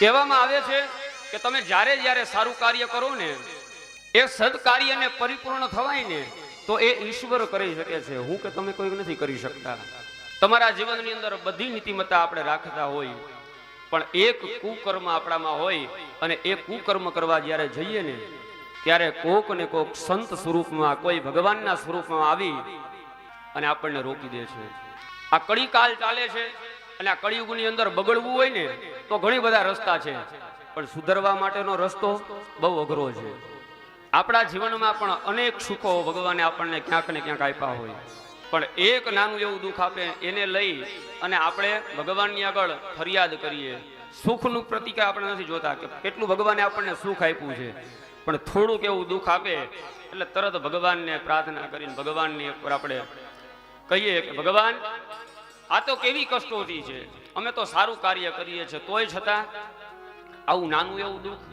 કહેવામાં આવે છે કે તમે જ્યારે જ્યારે સારું કાર્ય કરો ને, એ સદકાર્યને પરિપૂર્ણ થવાય ને, તો એ ઈશ્વર કરી શકે છે. હું કે તમે કોઈ નથી કરી શકતા. તમારા જીવનની અંદર બધી નીતિમત્તા આપણે રાખતા હોય, પણ એક કુકર્મ આપણામાં હોય અને એ કુકર્મ કરવા જ્યારે જઈએ ને, ત્યારે કોક ને કોક સંત સ્વરૂપમાં, કોઈ ભગવાનના સ્વરૂપમાં આવી અને આપણને રોકી દે છે. આ કળીકાલ ચાલે છે અને આ કળિયુગની અંદર બગડવું હોય ને તો ઘણી બધા રસ્તા છે, પણ સુધરવા માટેનો રસ્તો બહુ અઘરો છે. આપણા જીવનમાં પણ અનેક સુખો ભગવાને આપણને ક્યાંક ને ક્યાંક આપ્યા હોય, પણ એક નાનું એવું દુઃખ આપે એને લઈ અને આપણે ભગવાનની આગળ ફરિયાદ કરીએ. સુખનું પ્રતિકાર આપણે નથી જોતા કે કેટલું ભગવાને આપણને સુખ આપ્યું છે, પણ થોડુંક એવું દુઃખ આપે એટલે તરત ભગવાનને પ્રાર્થના કરીને ભગવાનની ઉપર આપણે કહીએ કે ભગવાન, આ તો કેવી કષ્ટોથી છે, અમે તો સારું કાર્ય કરીએ છીએ તોય છતાં આવું નાનું એવું દુઃખ.